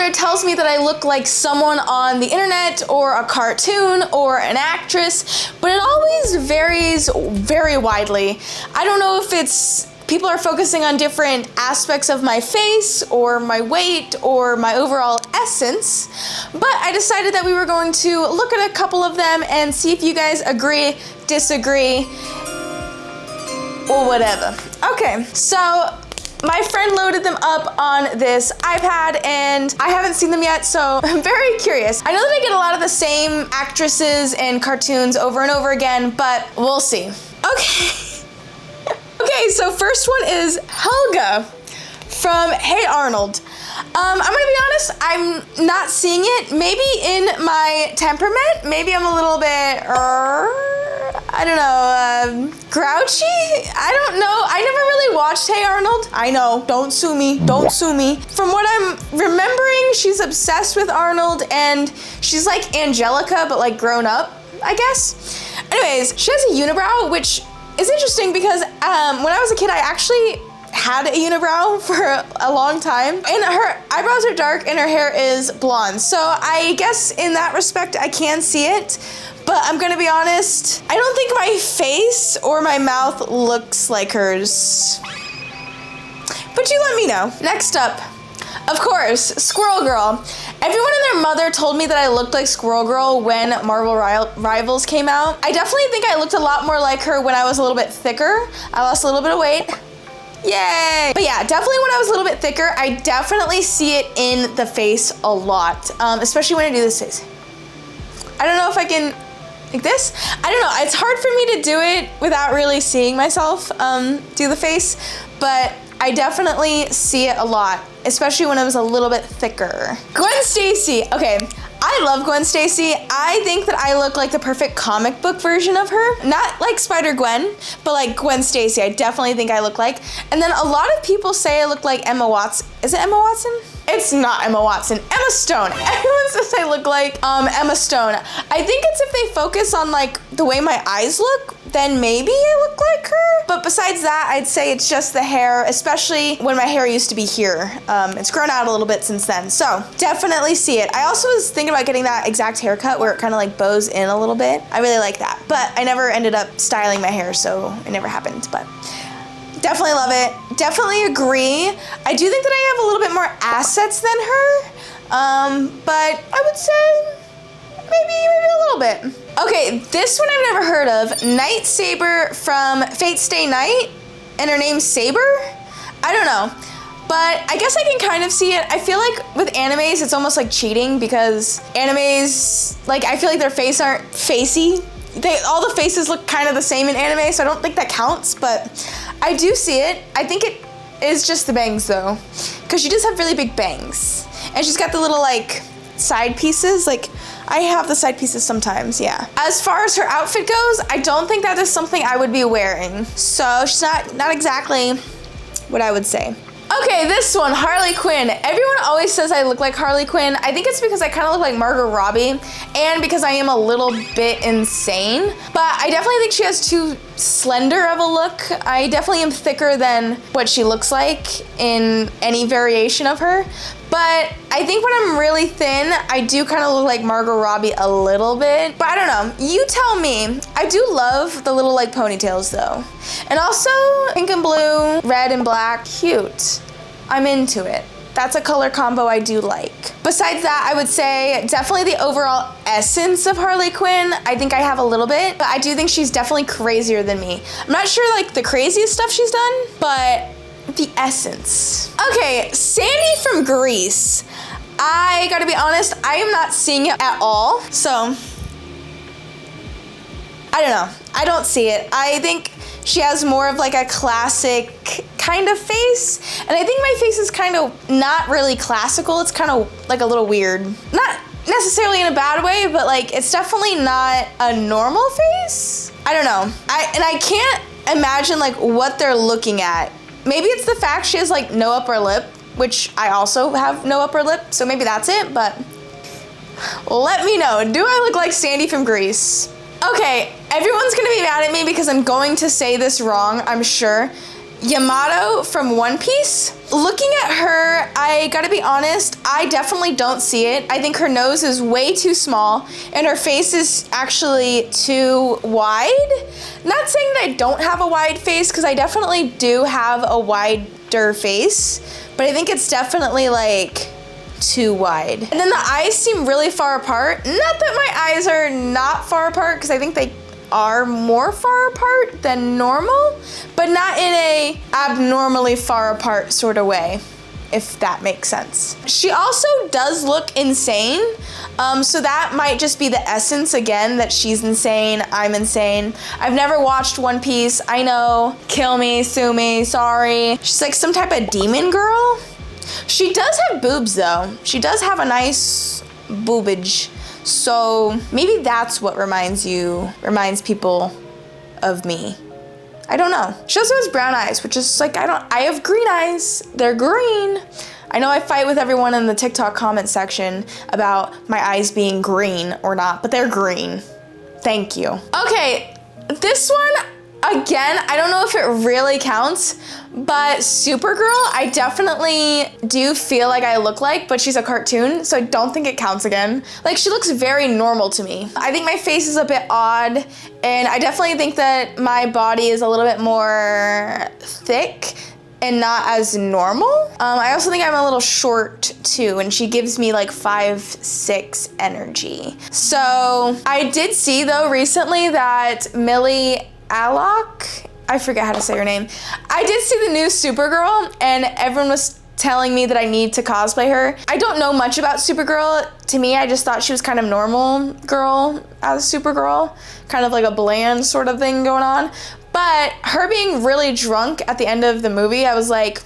either tells me that I look like someone on the internet or a cartoon or an actress, but it always varies very widely. I don't know if it's people are focusing on different aspects of my face or my weight or my overall essence, but I decided that we were going to look at a couple of them and see if you guys agree, disagree, or whatever. Okay, so my friend loaded them up on this iPad and I haven't seen them yet, so I'm very curious. I know that I get a lot of the same actresses and cartoons over and over again, but we'll see. Okay. Okay, so first one is Helga from Hey Arnold. I'm gonna be honest, I'm not seeing it. Maybe in my temperament, maybe I'm a little bit, I don't know, grouchy? I don't know. I never really watched Hey Arnold. I know, don't sue me, don't sue me. From what I'm remembering, she's obsessed with Arnold and she's like Angelica, but like grown up, I guess. Anyways, she has a unibrow, which is interesting because when I was a kid, I actually had a unibrow for a long time, and her eyebrows are dark and her hair is blonde. So I guess in that respect, I can see it, but I'm gonna be honest, I don't think my face or my mouth looks like hers. But you let me know. Next up, of course, Squirrel Girl. Everyone and their mother told me that I looked like Squirrel Girl when Marvel Rivals came out. I definitely think I looked a lot more like her when I was a little bit thicker. I lost a little bit of weight. Yay! But yeah, definitely when I was a little bit thicker, I definitely see it in the face a lot, especially when I do this face. I don't know if I can, like this? I don't know, it's hard for me to do it without really seeing myself do the face, but I definitely see it a lot, especially when I was a little bit thicker. Gwen Stacy, okay. I love Gwen Stacy. I think that I look like the perfect comic book version of her. Not like Spider-Gwen, but like Gwen Stacy, I definitely think I look like. And then a lot of people say I look like Emma Watson. Is it Emma Watson? It's not Emma Watson, Emma Stone. Everyone says I look like Emma Stone. I think it's if they focus on like the way my eyes look, then maybe I look like her. But besides that, I'd say it's just the hair, especially when my hair used to be here. It's grown out a little bit since then, so definitely see it. I also was thinking about getting that exact haircut where it kind of like bows in a little bit. I really like that, but I never ended up styling my hair, so it never happened, but definitely love it. Definitely agree. I do think that I have a little bit more assets than her, but I would say maybe a little bit. Okay, this one I've never heard of. Night Saber from Fate Stay Night, and her name's Saber? I don't know, but I guess I can kind of see it. I feel like with animes, it's almost like cheating because animes, like I feel like their face aren't facey. All the faces look kind of the same in anime, so I don't think that counts, but I do see it. I think it is just the bangs though, because she does have really big bangs. And she's got the little like side pieces, like I have the side pieces sometimes, yeah. As far as her outfit goes, I don't think that is something I would be wearing. So she's not exactly what I would say. Okay, this one, Harley Quinn. Everyone always says I look like Harley Quinn. I think it's because I kind of look like Margot Robbie and because I am a little bit insane, but I definitely think she has too slender of a look. I definitely am thicker than what she looks like in any variation of her, but I think when I'm really thin, I do kind of look like Margot Robbie a little bit, but I don't know. You tell me. I do love the little like ponytails though. And also pink and blue, red and black, cute. I'm into it. That's a color combo I do like. Besides that, I would say definitely the overall essence of Harley Quinn. I think I have a little bit, but I do think she's definitely crazier than me. I'm not sure like the craziest stuff she's done, but the essence. Okay, Sandy from Grease. I gotta be honest, I am not seeing it at all. So, I don't know. I don't see it. I think she has more of like a classic kind of face. And I think my face is kind of not really classical. It's kind of like a little weird. Not necessarily in a bad way, but like it's definitely not a normal face. I don't know. I can't imagine like what they're looking at. Maybe it's the fact she has like no upper lip, which I also have no upper lip, so maybe that's it, but let me know. Do I look like Sandy from Grease? Okay, everyone's gonna be mad at me because I'm going to say this wrong, I'm sure. Yamato from One Piece. Looking at her, I gotta be honest, I definitely don't see it. I think her nose is way too small and her face is actually too wide. Not saying that I don't have a wide face, because I definitely do have a wider face, but I think it's definitely like too wide. And then the eyes seem really far apart. Not that my eyes are not far apart, because I think they are more far apart than normal, but not in a abnormally far apart sort of way, if that makes sense. She also does look insane, so that might just be the essence again, that she's insane, I'm insane. I've never watched One Piece, I know, kill me, sue me, sorry. She's like some type of demon girl. She does have boobs though. She does have a nice boobage. So maybe that's what reminds people of me. I don't know. She also has brown eyes, which is like, I have green eyes. They're green. I know I fight with everyone in the TikTok comment section about my eyes being green or not, but they're green. Thank you. Okay, this one, again, I don't know if it really counts, but Supergirl, I definitely do feel like I look like, but she's a cartoon, so I don't think it counts again. Like, she looks very normal to me. I think my face is a bit odd, and I definitely think that my body is a little bit more thick and not as normal. I also think I'm a little short too, and she gives me like 5'6" energy. So I did see though recently that Milia Rage, I forget how to say her name. I did see the new Supergirl, and everyone was telling me that I need to cosplay her. I don't know much about Supergirl. To me, I just thought she was kind of normal girl as Supergirl, kind of like a bland sort of thing going on. But her being really drunk at the end of the movie, I was like,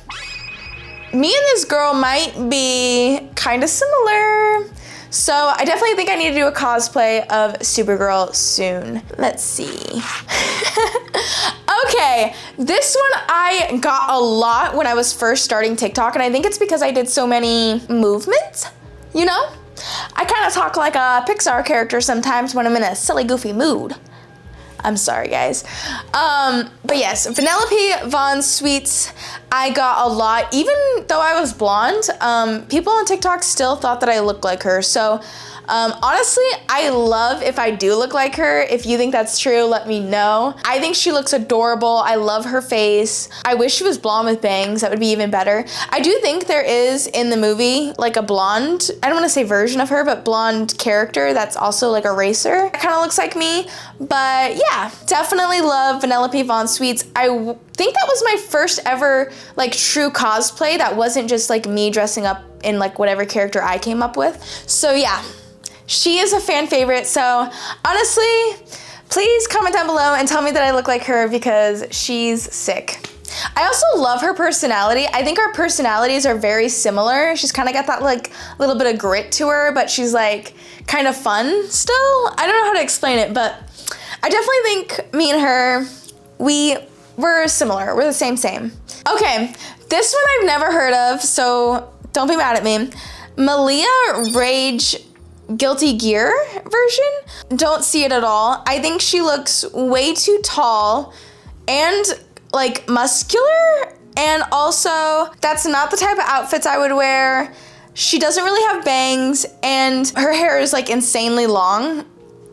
me and this girl might be kind of similar. So I definitely think I need to do a cosplay of Supergirl soon. Let's see. Okay, this one I got a lot when I was first starting TikTok, and I think it's because I did so many movements, you know? I kind of talk like a Pixar character sometimes when I'm in a silly, goofy mood. I'm sorry, guys. But yes, Vanellope von Schweetz, I got a lot. Even though I was blonde, people on TikTok still thought that I looked like her. So honestly, I love if I do look like her. If you think that's true, let me know. I think she looks adorable. I love her face. I wish she was blonde with bangs. That would be even better. I do think there is in the movie like a blonde, I don't want to say version of her, but blonde character that's also like a racer. That kind of looks like me. But yeah, definitely love Vanellope von Schweetz. I think that was my first ever like true cosplay that wasn't just like me dressing up in like whatever character I came up with. So yeah, she is a fan favorite. So honestly, please comment down below and tell me that I look like her, because she's sick. I also love her personality. I think our personalities are very similar. She's kind of got that like little bit of grit to her, but she's like kind of fun still. I don't know how to explain it, but I definitely think me and her, we're similar. We're the same. Okay, this one I've never heard of, so don't be mad at me. Milia Rage Guilty Gear version. Don't see it at all. I think she looks way too tall and like muscular, and also that's not the type of outfits I would wear. She doesn't really have bangs, and her hair is like insanely long.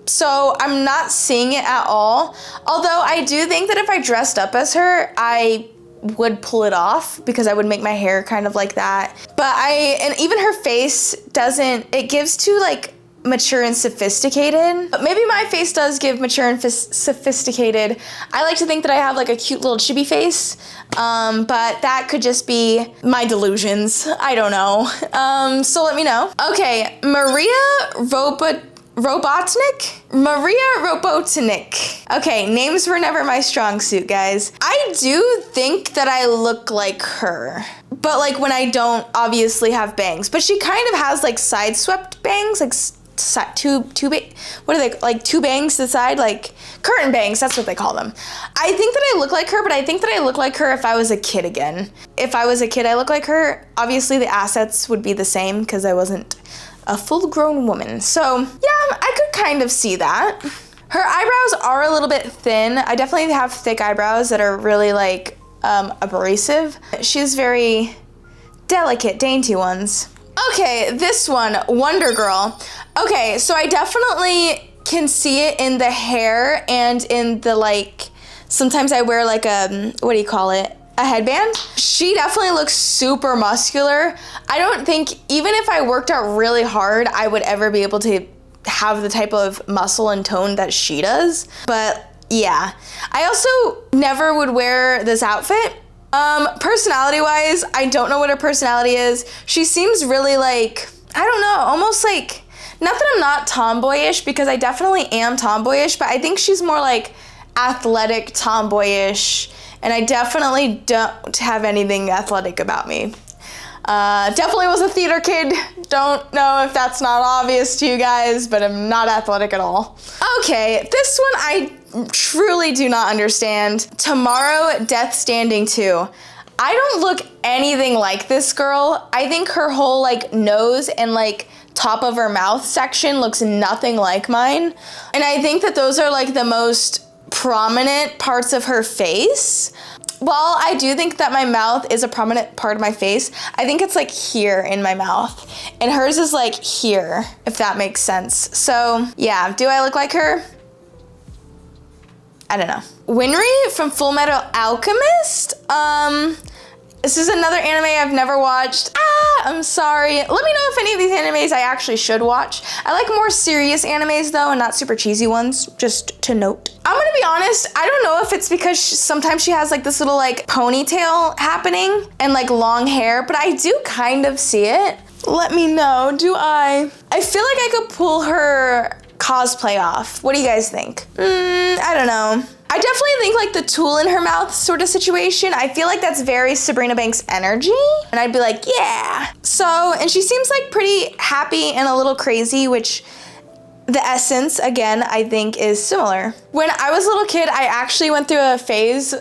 So I'm not seeing it at all. Although I do think that if I dressed up as her, I would pull it off, because I would make my hair kind of like that. But and even her face doesn't, it gives too like mature and sophisticated. But maybe my face does give mature and sophisticated. I like to think that I have like a cute little chibi face, but that could just be my delusions. I don't know. So let me know. Okay, Robotnik. Okay, names were never my strong suit, guys. I do think that I look like her, but like when I don't obviously have bangs. But she kind of has like side swept bangs, like what are they, like two bangs to the side, like curtain bangs, that's what they call them. I think that I look like her, but I think that I look like her if I was a kid again. If I was a kid, I look like her. Obviously the assets would be the same because I wasn't a full-grown woman. So yeah, I could kind of see that. Her eyebrows are a little bit thin. I definitely have thick eyebrows that are really like abrasive. She's very delicate, dainty ones. Okay, this one, Wonder Girl. Okay, so I definitely can see it in the hair and in the like, sometimes I wear like a, what do you call it? A headband. She definitely looks super muscular. I don't think, even if I worked out really hard, I would ever be able to have the type of muscle and tone that she does. But yeah, I also never would wear this outfit. Personality wise, I don't know what her personality is. She seems really like, I don't know, almost like, not that I'm not tomboyish, because I definitely am tomboyish, but I think she's more like athletic tomboyish, and I definitely don't have anything athletic about me. Definitely was a theater kid. Don't know if that's not obvious to you guys, but I'm not athletic at all. Okay, this one I truly do not understand. Tomorrow, Death Standing 2. I don't look anything like this girl. I think her whole like nose and like top of her mouth section looks nothing like mine. And I think that those are like the most prominent parts of her face. While I do think that my mouth is a prominent part of my face, I think it's like here in my mouth. And hers is like here, if that makes sense. So yeah, do I look like her? I don't know. Winry from Full Metal Alchemist. This is another anime I've never watched. I'm sorry. Let me know if any of these animes I actually should watch. I like more serious animes though, and not super cheesy ones, just to note. I'm gonna be honest, I don't know if it's because sometimes she has like this little like ponytail happening and like long hair, but I do kind of see it. Let me know, do I? I feel like I could pull her cosplay off. What do you guys think? I don't know. I definitely think like the tool in her mouth sort of situation. I feel like that's very Sabrina Banks energy. And I'd be like, yeah. So, and she seems like pretty happy and a little crazy, which the essence, again, I think is similar. When I was a little kid, I actually went through a phase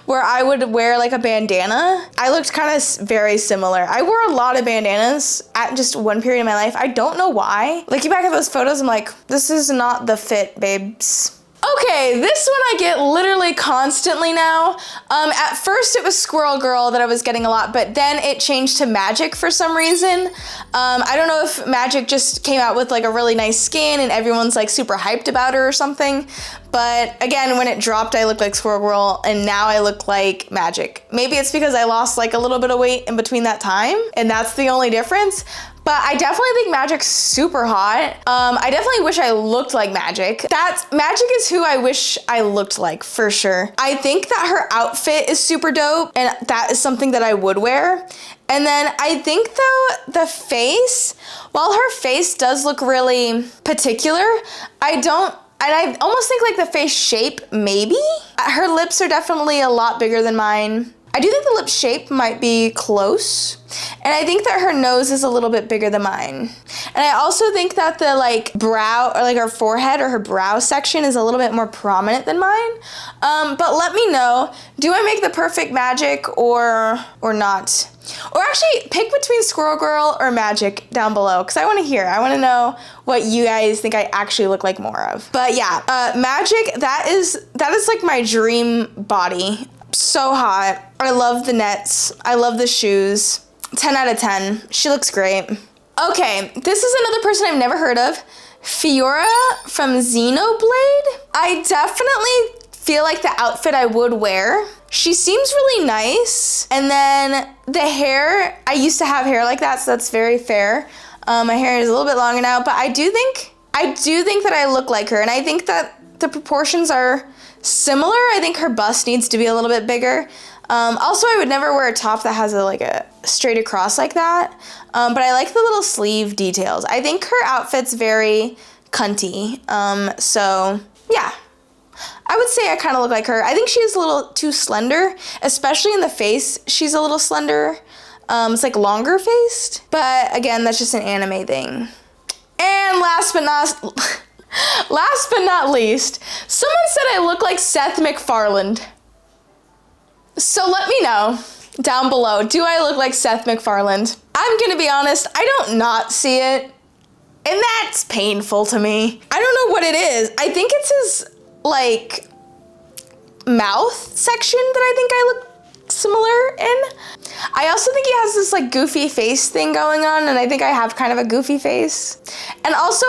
where I would wear like a bandana. I looked kind of very similar. I wore a lot of bandanas at just one period in my life. I don't know why. Looking back at those photos, I'm like, this is not the fit, babes. Okay, this one I get literally constantly now. At first it was Squirrel Girl that I was getting a lot, but then it changed to Magik for some reason. I don't know if Magik just came out with like a really nice skin and everyone's like super hyped about her or something. But again, when it dropped, I looked like Squirrel Girl, and now I look like Magik. Maybe it's because I lost like a little bit of weight in between that time, and that's the only difference. But I definitely think Magik's super hot. I definitely wish I looked like Magik. Magik is who I wish I looked like, for sure. I think that her outfit is super dope, and that is something that I would wear. And then I think though, the face, while her face does look really particular, I almost think like the face shape, maybe? Her lips are definitely a lot bigger than mine. I do think the lip shape might be close. And I think that her nose is a little bit bigger than mine. And I also think that the like brow, or like her forehead or her brow section is a little bit more prominent than mine. But let me know, do I make the perfect Magik or not? Or actually pick between Squirrel Girl or Magik down below, because I want to hear. I want to know what you guys think I actually look like more of. But yeah, Magik, that is like my dream body. So hot. I love the nets. I love the shoes. 10 out of 10. She looks great. Okay, this is another person I've never heard of. Fiora from Xenoblade. I definitely feel like the outfit I would wear. She seems really nice. And then the hair, I used to have hair like that, so that's very fair. My hair is a little bit longer now, but I do think that I look like her, and I think that the proportions are similar. I think her bust needs to be a little bit bigger. Also, I would never wear a top that has a straight across like that. But I like the little sleeve details. I think her outfit's very cunty. So yeah, I would say I kind of look like her. I think she's a little too slender, especially in the face. She's a little slender. It's like longer faced, but again, that's just an anime thing. And last but not least, someone said I look like Seth MacFarlane. So let me know down below, do I look like Seth MacFarlane? I'm gonna be honest, I don't not see it, and that's painful to me. I don't know what it is. I think it's his like mouth section that I think I look similar in. I also think he has this like goofy face thing going on, and I think I have kind of a goofy face. And also,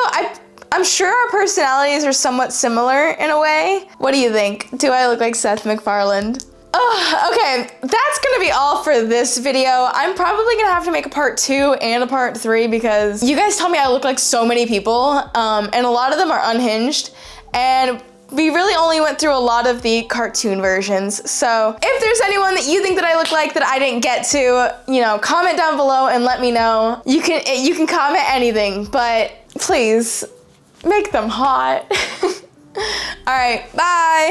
I'm sure our personalities are somewhat similar in a way. What do you think? Do I look like Seth MacFarlane? Oh, okay, that's gonna be all for this video. I'm probably gonna have to make a part 2 and a part 3 because you guys tell me I look like so many people, and a lot of them are unhinged, and we really only went through a lot of the cartoon versions. So if there's anyone that you think that I look like that I didn't get to, you know, comment down below and let me know. You can comment anything, but please make them hot. All right, bye.